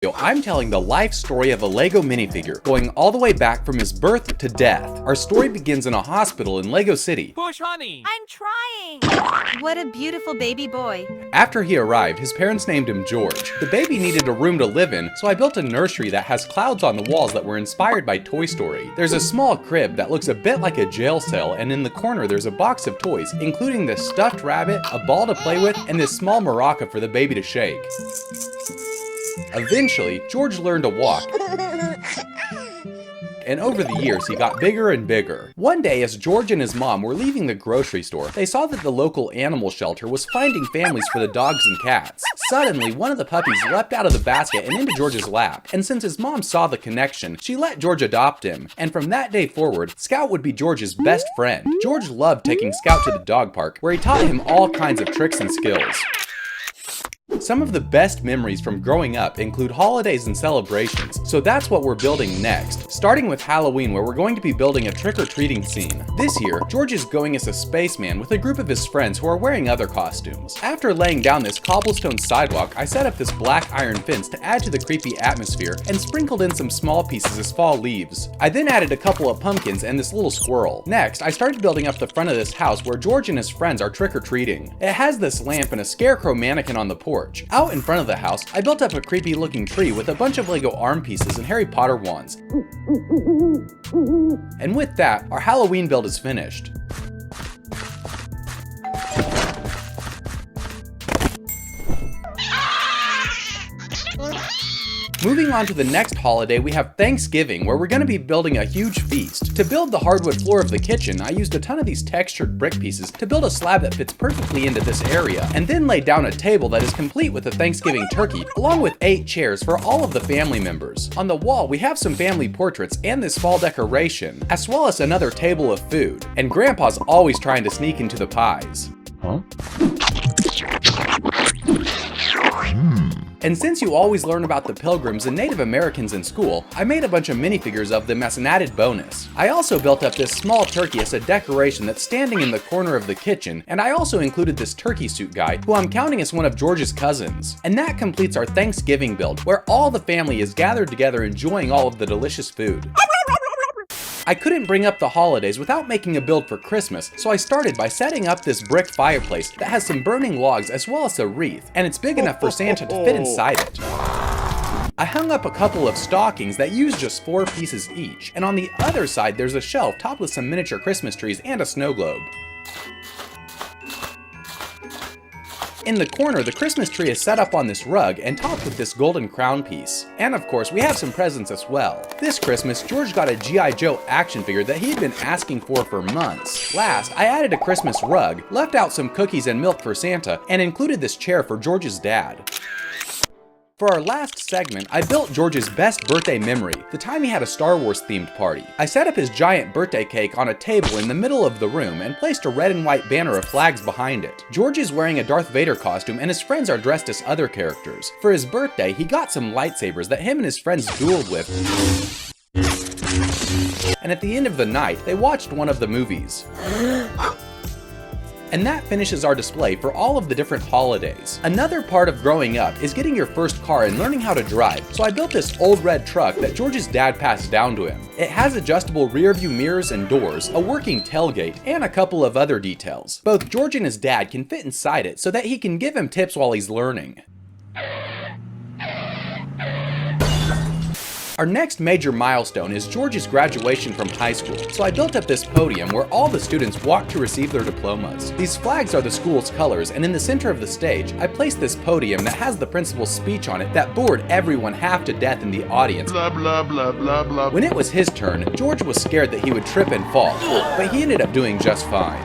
I'm telling the life story of a Lego minifigure, going all the way back from his birth to death. Our story begins in a hospital in Lego City. Push, honey! I'm trying! What a beautiful baby boy. After he arrived, his parents named him George. The baby needed a room to live in, so I built a nursery that has clouds on the walls that were inspired by Toy Story. There's a small crib that looks a bit like a jail cell, and in the corner there's a box of toys, including this stuffed rabbit, a ball to play with, and this small maraca for the baby to shake. Eventually, George learned to walk, and over the years he got bigger and bigger. One day, as George and his mom were leaving the grocery store, they saw that the local animal shelter was finding families for the dogs and cats. Suddenly, one of the puppies leapt out of the basket and into George's lap, and since his mom saw the connection, she let George adopt him, and from that day forward, Scout would be George's best friend. George loved taking Scout to the dog park, where he taught him all kinds of tricks and skills. Some of the best memories from growing up include holidays and celebrations, so that's what we're building next, starting with Halloween, where we're going to be building a trick-or-treating scene. This year, George is going as a spaceman with a group of his friends who are wearing other costumes. After laying down this cobblestone sidewalk, I set up this black iron fence to add to the creepy atmosphere and sprinkled in some small pieces as fall leaves. I then added a couple of pumpkins and this little squirrel. Next, I started building up the front of this house where George and his friends are trick-or-treating. It has this lamp and a scarecrow mannequin on the porch. Out in front of the house, I built up a creepy looking tree with a bunch of Lego arm pieces and Harry Potter wands. And with that, our Halloween build is finished. Moving on to the next holiday, we have Thanksgiving, where we're going to be building a huge feast. To build the hardwood floor of the kitchen, I used a ton of these textured brick pieces to build a slab that fits perfectly into this area, and then laid down a table that is complete with a Thanksgiving turkey, along with 8 chairs for all of the family members. On the wall, we have some family portraits and this fall decoration, as well as another table of food. And Grandpa's always trying to sneak into the pies. Huh? And since you always learn about the Pilgrims and Native Americans in school, I made a bunch of minifigures of them as an added bonus. I also built up this small turkey as a decoration that's standing in the corner of the kitchen, and I also included this turkey suit guy, who I'm counting as one of George's cousins. And that completes our Thanksgiving build, where all the family is gathered together enjoying all of the delicious food. I couldn't bring up the holidays without making a build for Christmas, so I started by setting up this brick fireplace that has some burning logs as well as a wreath, and it's big enough for Santa to fit inside it. I hung up a couple of stockings that use just 4 pieces each, and on the other side there's a shelf topped with some miniature Christmas trees and a snow globe. In the corner, the Christmas tree is set up on this rug and topped with this golden crown piece. And of course, we have some presents as well. This Christmas, George got a G.I. Joe action figure that he had been asking for months. Last, I added a Christmas rug, left out some cookies and milk for Santa, and included this chair for George's dad. For our last segment, I built George's best birthday memory, the time he had a Star Wars themed party. I set up his giant birthday cake on a table in the middle of the room and placed a red and white banner of flags behind it. George is wearing a Darth Vader costume and his friends are dressed as other characters. For his birthday, he got some lightsabers that him and his friends dueled with. And at the end of the night, they watched one of the movies. And that finishes our display for all of the different holidays. Another part of growing up is getting your first car and learning how to drive, so I built this old red truck that George's dad passed down to him. It has adjustable rear view mirrors and doors, a working tailgate, and a couple of other details. Both George and his dad can fit inside it so that he can give him tips while he's learning. Our next major milestone is George's graduation from high school, so I built up this podium where all the students walk to receive their diplomas. These flags are the school's colors, and in the center of the stage, I placed this podium that has the principal's speech on it that bored everyone half to death in the audience. Blah, blah, blah, blah, blah. When it was his turn, George was scared that he would trip and fall, but he ended up doing just fine.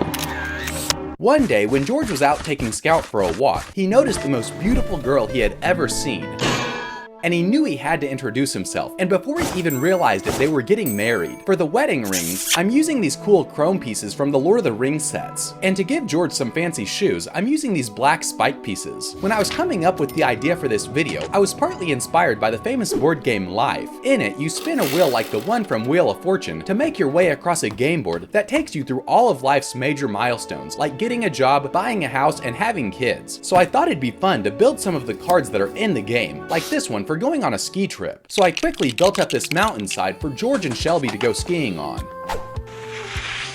One day, when George was out taking Scout for a walk, he noticed the most beautiful girl he had ever seen. And he knew he had to introduce himself, and before he even realized it, they were getting married. For the wedding rings, I'm using these cool chrome pieces from the Lord of the Rings sets. And to give George some fancy shoes, I'm using these black spike pieces. When I was coming up with the idea for this video, I was partly inspired by the famous board game Life. In it, you spin a wheel like the one from Wheel of Fortune to make your way across a game board that takes you through all of life's major milestones, like getting a job, buying a house, and having kids. So I thought it'd be fun to build some of the cards that are in the game, like this one for for going on a ski trip, so I quickly built up this mountainside for George and Shelby to go skiing on.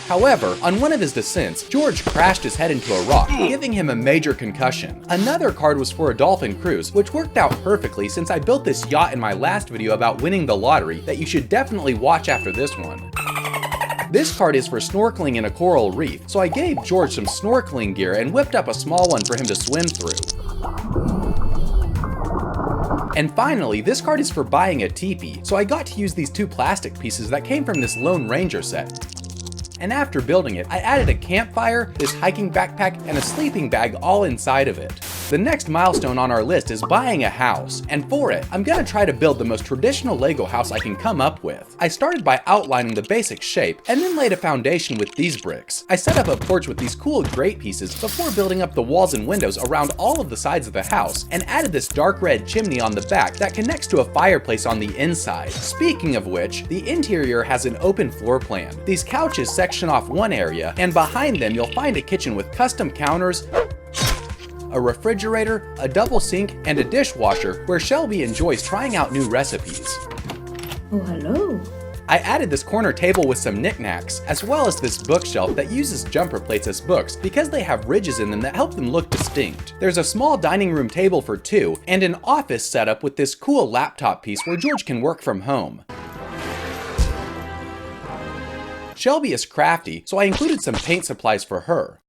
However, on one of his descents, George crashed his head into a rock, giving him a major concussion. Another card was for a dolphin cruise, which worked out perfectly since I built this yacht in my last video about winning the lottery that you should definitely watch after this one. This card is for snorkeling in a coral reef, so I gave George some snorkeling gear and whipped up a small one for him to swim through. And finally, this card is for buying a teepee, so I got to use these two plastic pieces that came from this Lone Ranger set. And after building it, I added a campfire, this hiking backpack, and a sleeping bag all inside of it. The next milestone on our list is buying a house, and for it, I'm gonna try to build the most traditional Lego house I can come up with. I started by outlining the basic shape, and then laid a foundation with these bricks. I set up a porch with these cool grate pieces before building up the walls and windows around all of the sides of the house, and added this dark red chimney on the back that connects to a fireplace on the inside. Speaking of which, the interior has an open floor plan. These couches section off one area, and behind them you'll find a kitchen with custom counters, a refrigerator, a double sink, and a dishwasher where Shelby enjoys trying out new recipes. Oh, hello. I added this corner table with some knickknacks, as well as this bookshelf that uses jumper plates as books because they have ridges in them that help them look distinct. There's a small dining room table for two, and an office setup with this cool laptop piece where George can work from home. Shelby is crafty, so I included some paint supplies for her.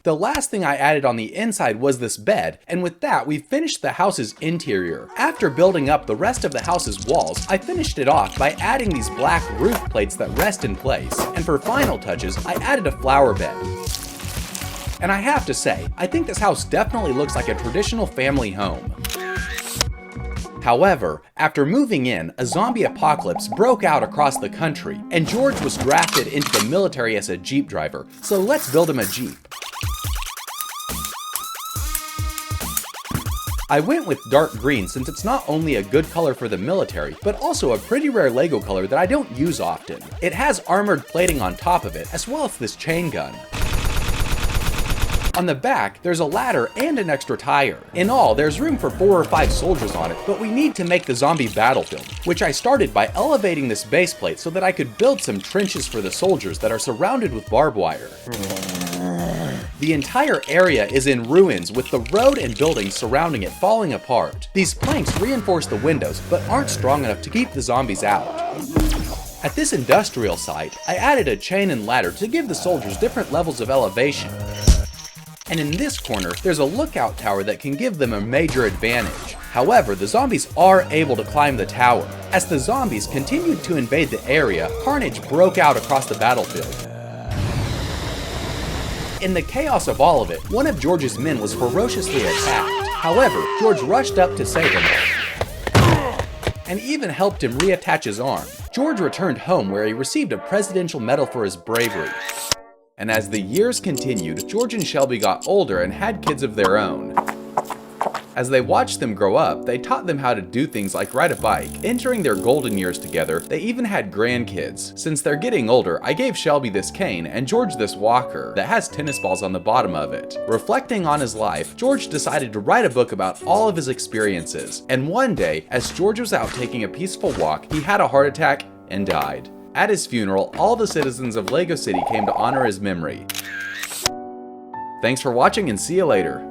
The last thing I added on the inside was this bed, and with that we finished the house's interior. After building up the rest of the house's walls, I finished it off by adding these black roof plates that rest in place, and for final touches, I added a flower bed. And I have to say, I think this house definitely looks like a traditional family home. However, after moving in, a zombie apocalypse broke out across the country, and George was drafted into the military as a Jeep driver, so let's build him a Jeep. I went with dark green since it's not only a good color for the military, but also a pretty rare Lego color that I don't use often. It has armored plating on top of it, as well as this chain gun. On the back, there's a ladder and an extra tire. In all, there's room for 4 or 5 soldiers on it, but we need to make the zombie battlefield, which I started by elevating this base plate so that I could build some trenches for the soldiers that are surrounded with barbed wire. The entire area is in ruins with the road and buildings surrounding it falling apart. These planks reinforce the windows, but aren't strong enough to keep the zombies out. At this industrial site, I added a chain and ladder to give the soldiers different levels of elevation. And in this corner, there's a lookout tower that can give them a major advantage. However, the zombies are able to climb the tower. As the zombies continued to invade the area, carnage broke out across the battlefield. In the chaos of all of it, one of George's men was ferociously attacked. However, George rushed up to save him, and even helped him reattach his arm. George returned home where he received a Presidential Medal for his bravery. And as the years continued, George and Shelby got older and had kids of their own. As they watched them grow up, they taught them how to do things like ride a bike. Entering their golden years together, they even had grandkids. Since they're getting older, I gave Shelby this cane and George this walker that has tennis balls on the bottom of it. Reflecting on his life, George decided to write a book about all of his experiences. And one day, as George was out taking a peaceful walk, he had a heart attack and died. At his funeral, all the citizens of Lego City came to honor his memory. Thanks for watching and see you later.